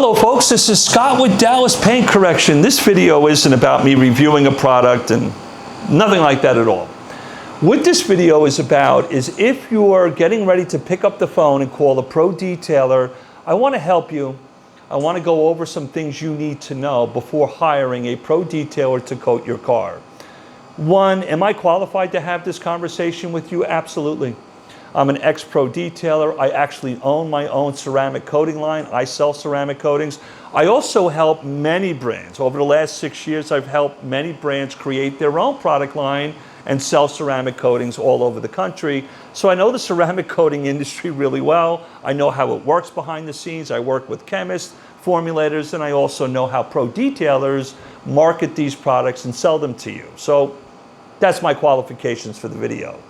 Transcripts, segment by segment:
Hello folks, this is Scott with Dallas Paint Correction. This video isn't about me reviewing a product and nothing like that at all. What this video is about is if you're getting ready to pick up the phone and call a pro detailer, I want to help you. I want to go over some things you need to know before hiring a pro detailer to coat your car. One, am I qualified to have this conversation with you? Absolutely. I'm an ex-pro detailer. I actually own my own ceramic coating line. I sell ceramic coatings. I also help many brands. Over the last 6 years, I've helped many brands create their own product line and sell ceramic coatings all over the country. So I know the ceramic coating industry really well. I know how it works behind the scenes. I work with chemists, formulators, and I also know how pro detailers market these products and sell them to you. So that's my qualifications for the video.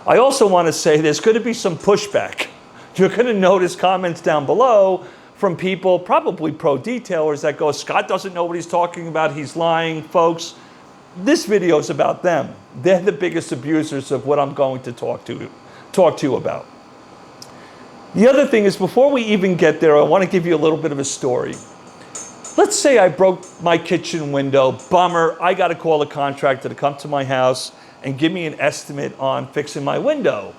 I also want to say there's going to be some pushback. You're going to notice comments down below from people, probably pro detailers, that go, Scott doesn't know what he's talking about, he's lying. Folks, this video is about them. They're the biggest abusers of what I'm going to talk to you about. The other thing is, before we even get there, I want to give you a little bit of a story. Let's say I broke my kitchen window. Bummer, I got to call a contractor to come to my house and give me an estimate on fixing my window.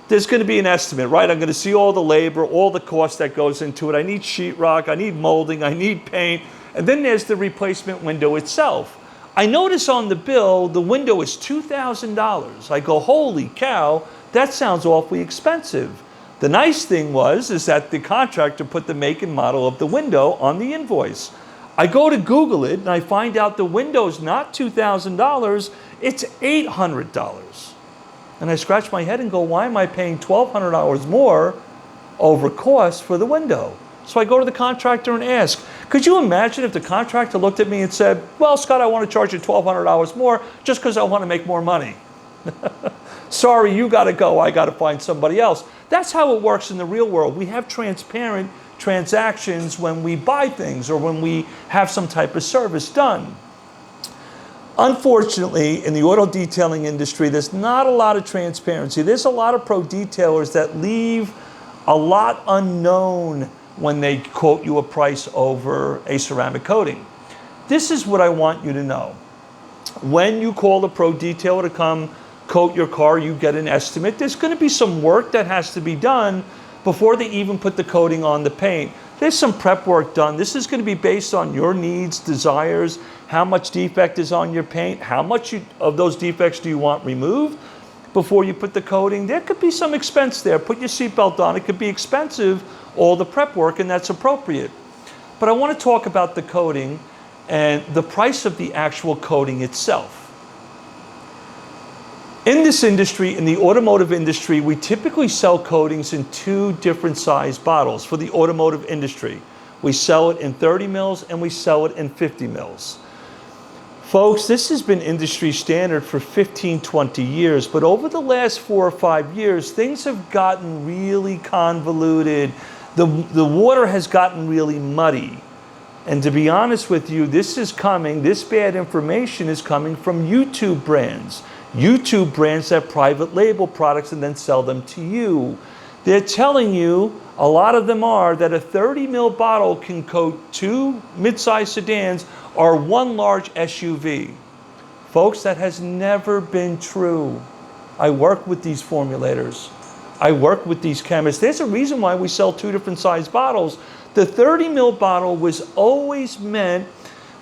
There's going to be an estimate, right? I'm going to see all the labor, all the cost that goes into it. I need sheetrock, I need molding, I need paint, and then there's the replacement window itself. I notice on the bill, the window is $2,000. I go, holy cow, that sounds awfully expensive. The nice thing is that the contractor put the make and model of the window on the invoice. I go to Google it and I find out the window's not $2,000, it's $800. And I scratch my head and go, why am I paying $1,200 more over cost for the window? So I go to the contractor and ask, could you imagine if the contractor looked at me and said, well, Scott, I want to charge you $1,200 more just because I want to make more money. Sorry, you got to go. I got to find somebody else. That's how it works in the real world. We have transparent transactions when we buy things or when we have some type of service done. Unfortunately, in the auto detailing industry, there's not a lot of transparency. There's a lot of pro detailers that leave a lot unknown when they quote you a price over a ceramic coating. This is what I want you to know. When you call a pro detailer to come coat your car, you get an estimate. There's going to be some work that has to be done before they even put the coating on the paint. There's some prep work done. This is going to be based on your needs, desires, how much defect is on your paint, how much of those defects do you want removed before you put the coating. There could be some expense there. Put your seatbelt on. It could be expensive, all the prep work, and that's appropriate. But I want to talk about the coating and the price of the actual coating itself. In this industry, in the automotive industry, we typically sell coatings in two different size bottles for the automotive industry. We sell it in 30 mils and we sell it in 50 mils. Folks, this has been industry standard for 15, 20 years, but over the last 4 or 5 years, things have gotten really convoluted. The water has gotten really muddy. And to be honest with you, this bad information is coming from YouTube brands. YouTube brands that private label products and then sell them to you. They're telling you, a lot of them are, that a 30 mil bottle can coat 2 mid-size sedans or 1 large SUV. Folks, that has never been true. I work with these formulators. I work with these chemists. There's a reason why we sell 2 different size bottles. The 30 mil bottle was always meant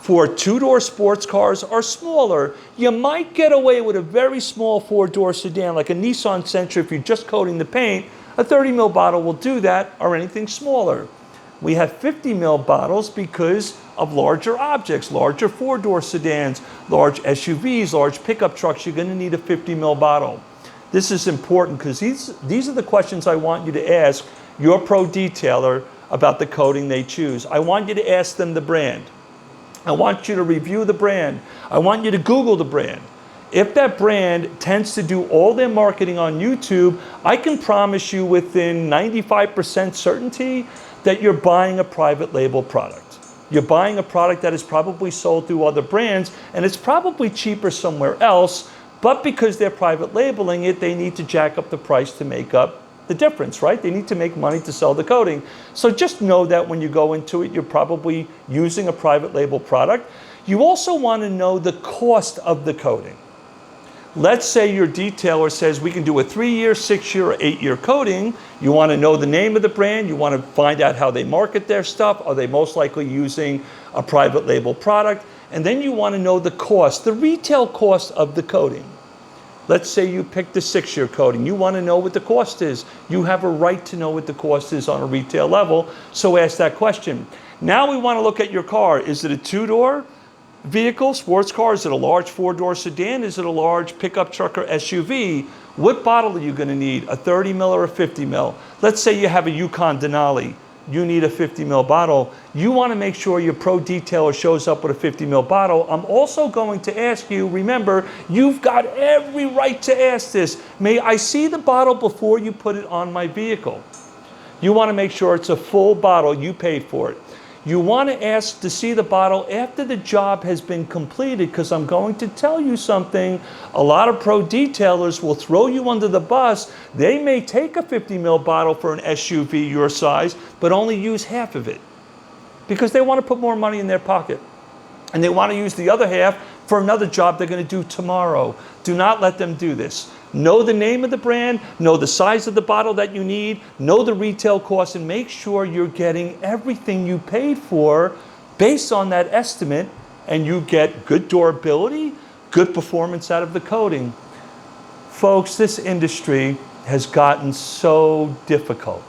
for 2-door sports cars or smaller. You might get away with a very small 4-door sedan like a Nissan Sentra if you're just coating the paint. A 30 mil bottle will do that, or anything smaller. We have 50 mil bottles because of larger objects, larger 4-door sedans, large SUVs, large pickup trucks. You're going to need a 50 mil bottle. This is important because these are the questions I want you to ask your pro detailer about the coating they choose. I want you to ask them the brand. I want you to review the brand. I want you to Google the brand. If that brand tends to do all their marketing on YouTube, I can promise you within 95% certainty that you're buying a private label product. You're buying a product that is probably sold through other brands, and it's probably cheaper somewhere else, but because they're private labeling it, they need to jack up the price to make up the difference, right? They need to make money to sell the coating. So just know that when you go into it, you're probably using a private label product. You also want to know the cost of the coating. Let's say your detailer says we can do a 3-year, 6-year, or 8-year coating. You want to know the name of the brand. You want to find out how they market their stuff. Are they most likely using a private label product? And then you want to know the cost, the retail cost of the coating. Let's say you picked the 6-year coating. You want to know what the cost is. You have a right to know what the cost is on a retail level, so ask that question. Now we want to look at your car. Is it a 2-door vehicle, sports car? Is it a large 4-door sedan? Is it a large pickup truck or SUV? What bottle are you going to need, a 30 mil or a 50 mil? Let's say you have a Yukon Denali. You need a 50 mil bottle. You want to make sure your pro detailer shows up with a 50 mil bottle. I'm also going to ask you, remember, you've got every right to ask this. May I see the bottle before you put it on my vehicle? You want to make sure it's a full bottle. You paid for it. You want to ask to see the bottle after the job has been completed, because I'm going to tell you something. A lot of pro detailers will throw you under the bus. They may take a 50 mil bottle for an SUV your size, but only use half of it because they want to put more money in their pocket. And they want to use the other half for another job they're going to do tomorrow. Do not let them do this. Know the name of the brand, know the size of the bottle that you need, know the retail cost, and make sure you're getting everything you paid for based on that estimate, and you get good durability, good performance out of the coating. Folks, this industry has gotten so difficult.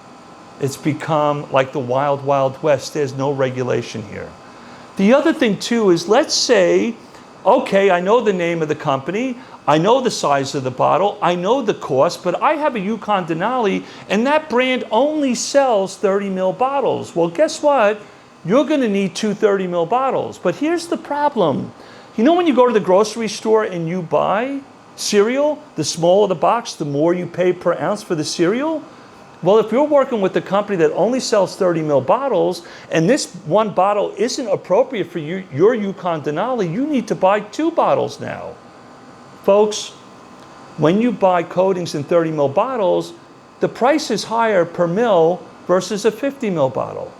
It's become like the wild, wild west. There's no regulation here. The other thing too is, let's say, okay, I know the name of the company, I know the size of the bottle, I know the cost, but I have a Yukon Denali and that brand only sells 30 mil bottles. Well, guess what? You're going to need 2 30 mil bottles. But here's the problem. You know when you go to the grocery store and you buy cereal, the smaller the box, the more you pay per ounce for the cereal? Well, if you're working with a company that only sells 30 mil bottles and this one bottle isn't appropriate for you, your Yukon Denali, you need to buy 2 bottles now. Folks, when you buy coatings in 30 mil bottles, the price is higher per mil versus a 50 mil bottle.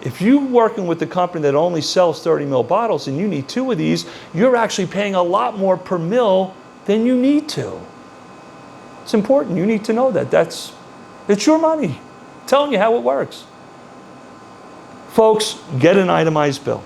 If you're working with a company that only sells 30 mil bottles and you need 2 of these, you're actually paying a lot more per mil than you need to. It's important. You need to know that. It's your money. I'm telling you how it works. Folks, get an itemized bill.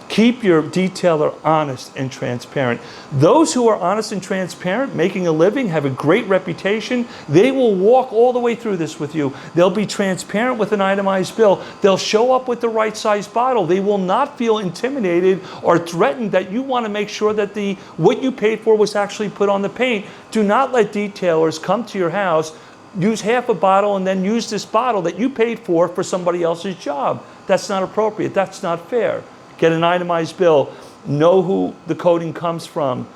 Keep your detailer honest and transparent. Those who are honest and transparent, making a living, have a great reputation, they will walk all the way through this with you. They'll be transparent with an itemized bill. They'll show up with the right size bottle. They will not feel intimidated or threatened that you want to make sure that what you paid for was actually put on the paint. Do not let detailers come to your house, use half a bottle, and then use this bottle that you paid for somebody else's job. That's not appropriate. That's not fair. Get an itemized bill. Know who the coating comes from.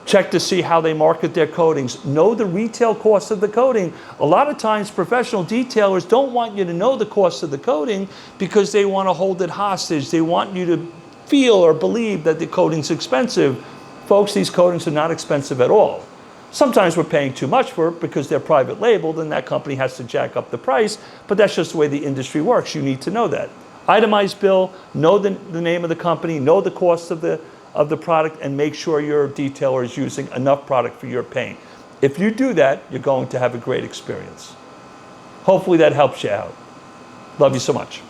Check to see how they market their coatings. Know the retail cost of the coating. A lot of times professional detailers don't want you to know the cost of the coating because they want to hold it hostage. They want you to feel or believe that the coating's expensive. Folks, these coatings are not expensive at all. Sometimes we're paying too much for it because they're private labeled and that company has to jack up the price, but that's just the way the industry works. You need to know that. Itemized bill, know the name of the company, know the cost of the product, and make sure your detailer is using enough product for your paint. If you do that, you're going to have a great experience. Hopefully that helps you out. Love you so much.